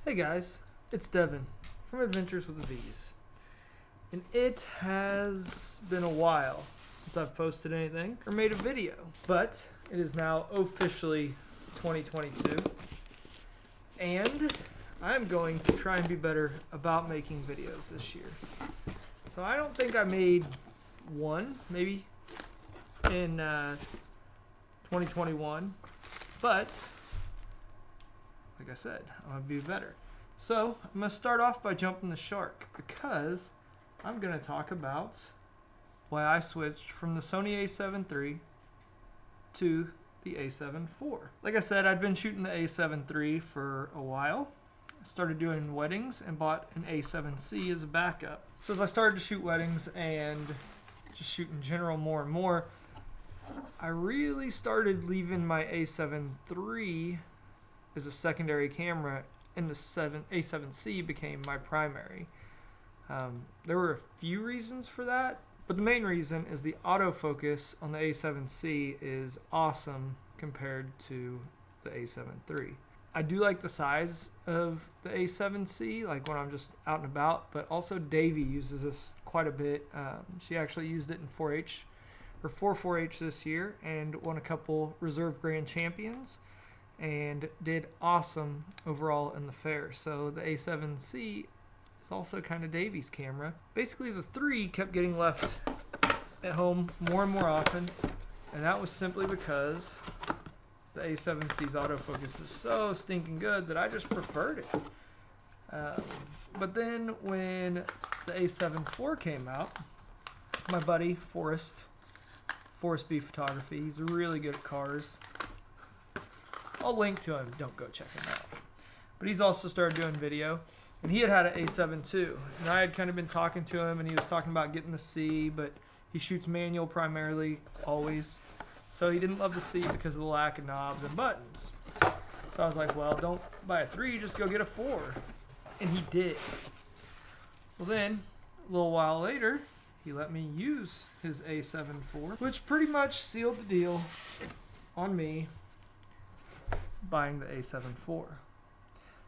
Hey guys, it's Devin from Adventures with the V's. And it has been a while since I've posted anything or made a video, but it is now officially 2022. And I'm going to try and be better about making videos this year. So I don't think I made one, maybe in 2021, but like I said, I'm going to be better. So I'm going to start off by jumping the shark because I'm going to talk about why I switched from the Sony a7 III to the a7 IV. Like I said, I'd been shooting the a7 III for a while. I started doing weddings and bought an a7C as a backup. So as I started to shoot weddings and just shoot in general more and more, I really started leaving my a7 III as a secondary camera, and the a7C became my primary. There were a few reasons for that, but the main reason is the autofocus on the a7C is awesome compared to the a7 III. I do like the size of the a7C, like when I'm just out and about, but also Davey uses this quite a bit. She actually used it in 4-H or 4-4-H this year and won a couple reserve grand champions and did awesome overall in the fair. So the a7C is also kind of Davey's camera. Basically the 3 kept getting left at home more and more often, and that was simply because the a7C's autofocus is so stinking good that I just preferred it. But then when the a7 IV came out, my buddy Forrest B Photography, he's really good at cars. I'll link to him. Don't go check him out. But he's also started doing video. And he had an A7 too. And I had kind of been talking to him, and he was talking about getting the C, but he shoots manual primarily, always. So he didn't love the C because of the lack of knobs and buttons. So I was like, well, don't buy a 3, just go get a 4. And he did. Well then, a little while later, he let me use his a7 IV, which pretty much sealed the deal on me buying the a7 IV.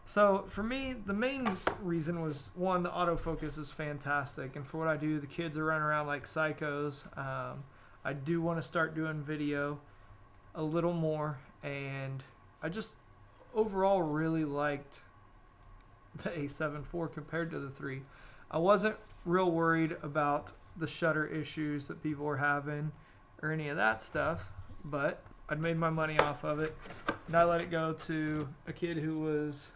So for me, the main reason was, one, the autofocus is fantastic, and for what I do, the kids are running around like psychos. I do want to start doing video a little more, and I just overall really liked the a7 IV compared to the 3. I wasn't real worried about the shutter issues that people were having or any of that stuff, but I'd made my money off of it, and I let it go to a kid who was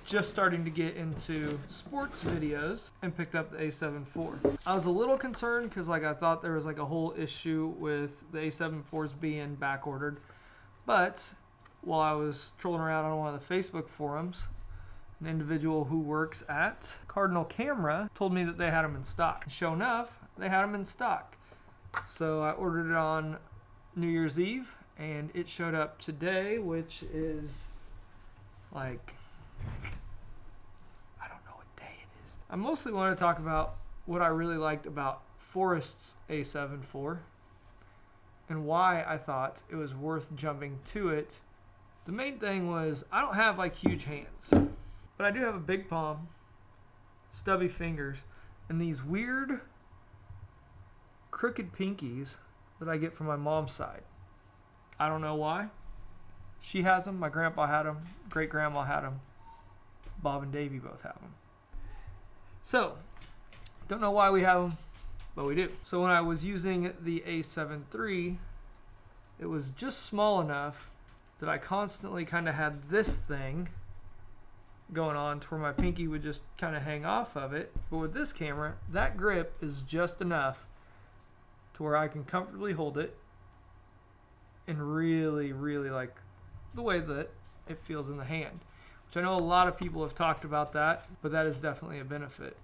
just starting to get into sports videos and picked up the a7 IV. I was a little concerned because I thought there was a whole issue with the a7 IVs being back ordered, but while I was trolling around on one of the Facebook forums, an individual who works at Cardinal Camera told me that they had them in stock. And sure enough, they had them in stock. So I ordered it on New Year's Eve, and it showed up today, which is I don't know what day it is. I mostly want to talk about what I really liked about Forrest's a7 IV and why I thought it was worth jumping to it. The main thing was I don't have huge hands, but I do have a big palm, stubby fingers, and these weird crooked pinkies that I get from my mom's side. I don't know why. She has them. My grandpa had them. Great grandma had them. Bob and Davey both have them. So, don't know why we have them, but we do. So when I was using the a7 III, it was just small enough that I constantly kind of had this thing going on to where my pinky would just kind of hang off of it. But with this camera, that grip is just enough to where I can comfortably hold it and really, really like the way that it feels in the hand, which I know a lot of people have talked about that, but that is definitely a benefit.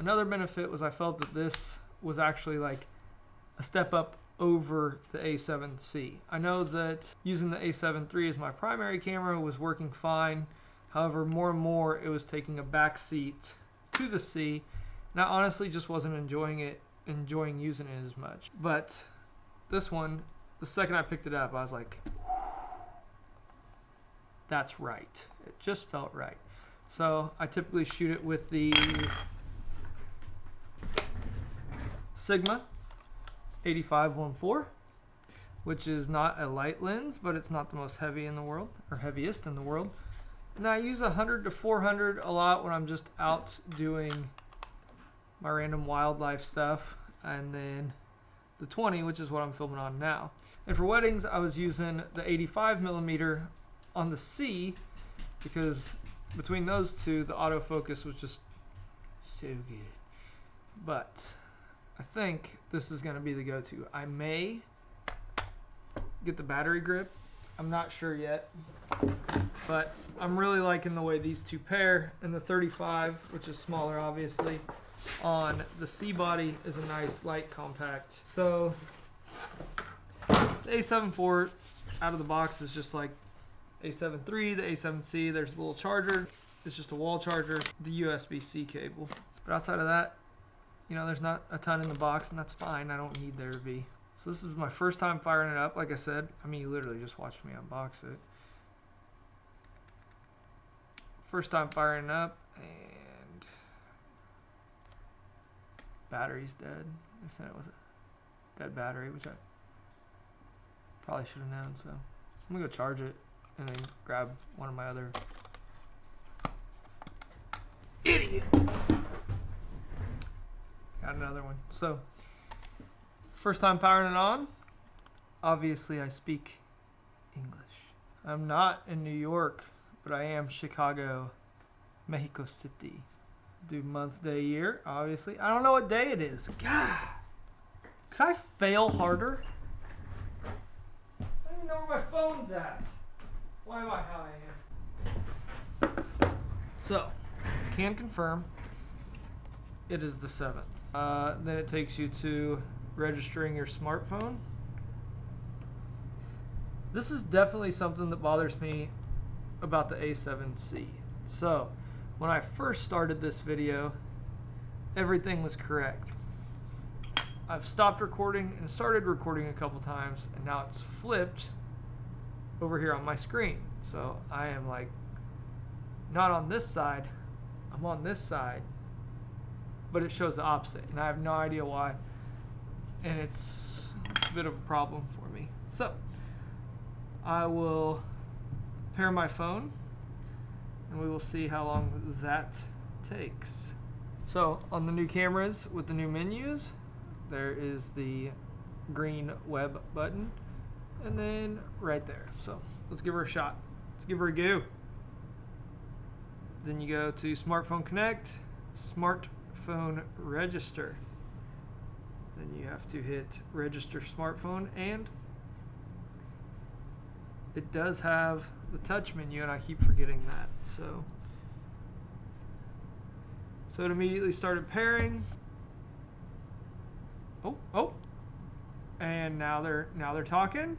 Another benefit was I felt that this was actually a step up over the a7C. I know that using the a7 III as my primary camera was working fine. However, more and more it was taking a back seat to the C, and I honestly just wasn't enjoying using it as much. But this one, the second I picked it up, I was like, that's right. It just felt right. So I typically shoot it with the Sigma 85-1.4, which is not a light lens, but it's not the most heavy in the world, or heaviest in the world. And I use 100 to 400 a lot when I'm just out doing my random wildlife stuff, and then the 20, which is what I'm filming on now. And for weddings, I was using the 85mm on the C, because between those two, the autofocus was just so good. But I think this is going to be the go-to. I may get the battery grip. I'm not sure yet, but I'm really liking the way these two pair. And the 35, which is smaller obviously, on the C body is a nice light compact. So the a7IV out of the box is just like a7III, the a7C. There's a little charger. It's just a wall charger, the USB-C cable. But outside of that, you know, there's not a ton in the box, and that's fine. I don't need there to be. So this is my first time firing it up. Like I said, I mean, you literally just watched me unbox it. First time firing it up, and battery's dead. They said it was a dead battery, which I probably should have known. So I'm gonna go charge it and then grab one of my other idiot. Got another one. So first time powering it on. Obviously I speak English. I'm not in New York, but I am Chicago, Mexico City. Do month, day, year, obviously. I don't know what day it is. God, could I fail harder? I don't even know where my phone's at. Why am I how I am? So, can confirm it is the 7th. Then it takes you to registering your smartphone. This is definitely something that bothers me about the a7C. So when I first started this video, everything was correct. I've stopped recording and started recording a couple times, and now it's flipped over here on my screen. So I am like not on this side, I'm on this side, but it shows the opposite, and I have no idea why, and it's a bit of a problem for me. So I will pair my phone, and we will see how long that takes. So on the new cameras with the new menus, there is the green web button, and then right there. So let's give her a shot. Let's give her a go. Then you go to Smartphone Connect, Smartphone Register. Then you have to hit Register Smartphone, and it does have the touch menu, and I keep forgetting that. So it immediately started pairing. Oh, and now they're talking,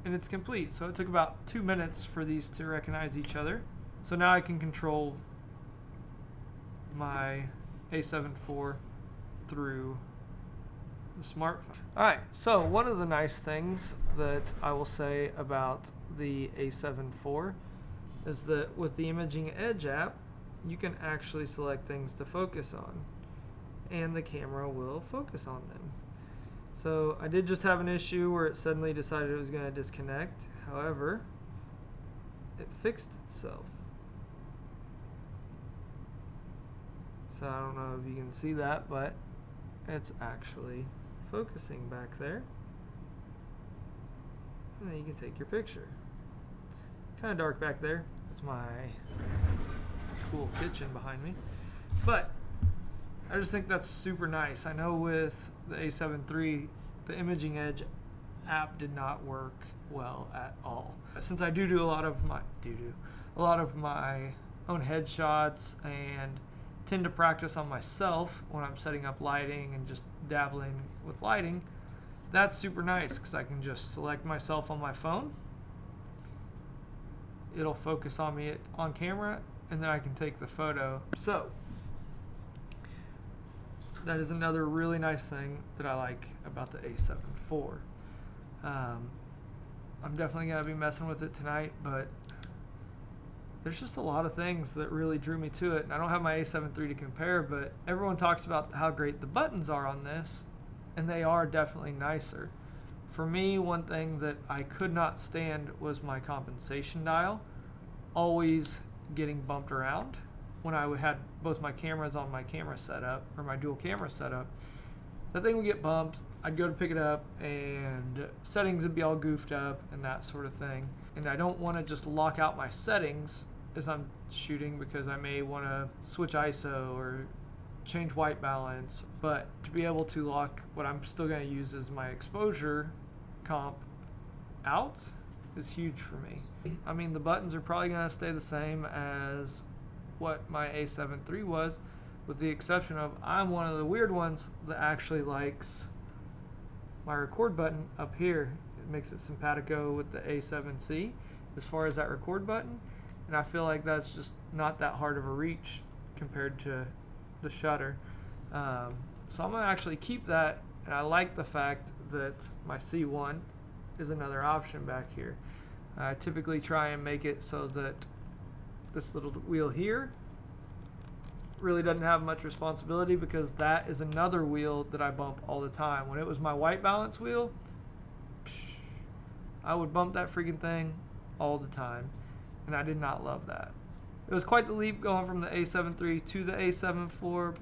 and it's complete. So it took about 2 minutes for these to recognize each other. So now I can control my a7IV through the smartphone. Alright, so one of the nice things that I will say about the a7IV is that with the Imaging Edge app, you can actually select things to focus on, and the camera will focus on them. So I did just have an issue where it suddenly decided it was going to disconnect. However, it fixed itself. So I don't know if you can see that, but it's actually focusing back there. And then you can take your picture. Kind of dark back there. That's my cool kitchen behind me. But I just think that's super nice. I know with the a7III, the Imaging Edge app did not work well at all. Since I do a lot of my own headshots and tend to practice on myself when I'm setting up lighting and just dabbling with lighting, that's super nice because I can just select myself on my phone. It'll focus on me on camera, and then I can take the photo. So that is another really nice thing that I like about the a7IV. I'm definitely going to be messing with it tonight, but there's just a lot of things that really drew me to it. And I don't have my a7III to compare, but everyone talks about how great the buttons are on this, and they are definitely nicer. For me, one thing that I could not stand was my compensation dial always getting bumped around. When I had both my cameras on my camera setup, or my dual camera setup, that thing would get bumped. I'd go to pick it up and settings would be all goofed up and that sort of thing. And I don't want to just lock out my settings as I'm shooting, because I may want to switch ISO or change white balance. But to be able to lock what I'm still going to use as my exposure comp out is huge for me. I mean, the buttons are probably going to stay the same as what my a7III was, with the exception of I'm one of the weird ones that actually likes my record button up here. It makes it simpatico with the a7C as far as that record button, and I feel like that's just not that hard of a reach compared to the shutter. So I'm gonna actually keep that, and I like the fact that my C1 is another option back here. I typically try and make it so that this little wheel here really doesn't have much responsibility, because that is another wheel that I bump all the time. When it was my white balance wheel, I would bump that freaking thing all the time, and I did not love that. It was quite the leap going from the a7III to the a7IV,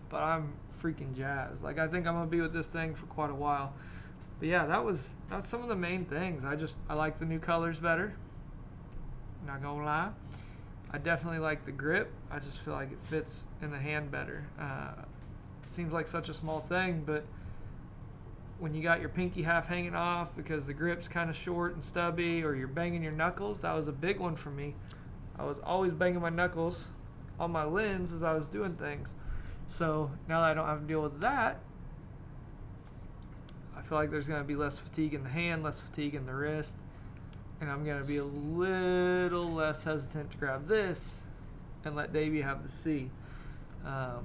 but I'm freaking jazzed. Like, I think I'm gonna be with this thing for quite a while. But yeah, that's some of the main things. I like the new colors better, not gonna lie. I definitely like the grip. I just feel like it fits in the hand better. It seems like such a small thing, but when you got your pinky half hanging off because the grip's kind of short and stubby, or you're banging your knuckles, that was a big one for me. I was always banging my knuckles on my lens as I was doing things. So now that I don't have to deal with that, I feel like there's going to be less fatigue in the hand, less fatigue in the wrist, and I'm going to be a little less hesitant to grab this and let Davey have the C. I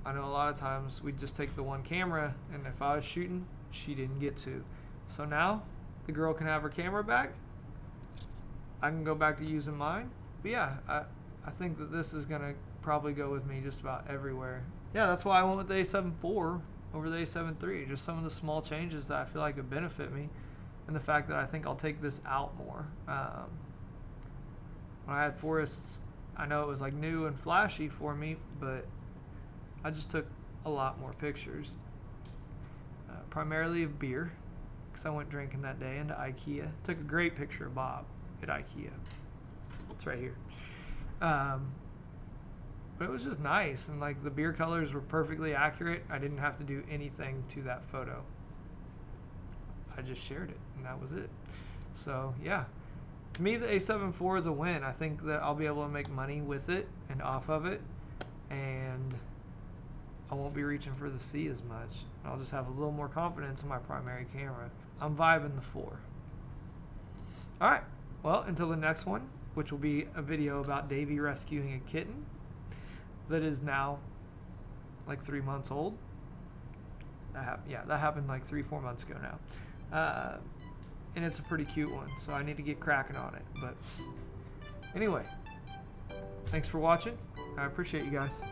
know a lot of times we just take the one camera, and if I was shooting, she didn't get to. So now the girl can have her camera back. I can go back to using mine. But yeah, I think that this is going to probably go with me just about everywhere. Yeah, that's why I went with the a7IV over the a7III. Just some of the small changes that I feel like would benefit me, and the fact that I think I'll take this out more. When I had forests, I know it was like new and flashy for me, but I just took a lot more pictures. Primarily of beer, because I went drinking that day into IKEA. Took a great picture of Bob at IKEA. It's right here. But it was just nice, and like the beer colors were perfectly accurate. I didn't have to do anything to that photo. I just shared it, and that was it. So yeah, to me the a7IV is a win. I think that I'll be able to make money with it and off of it, and I won't be reaching for the C as much. I'll just have a little more confidence in my primary camera. I'm vibing the 4. All right, well, until the next one, which will be a video about Davey rescuing a kitten that is now like 3 months old. That happened like 3-4 months ago now. And it's a pretty cute one, so I need to get cracking on it. But anyway, thanks for watching. I appreciate you guys.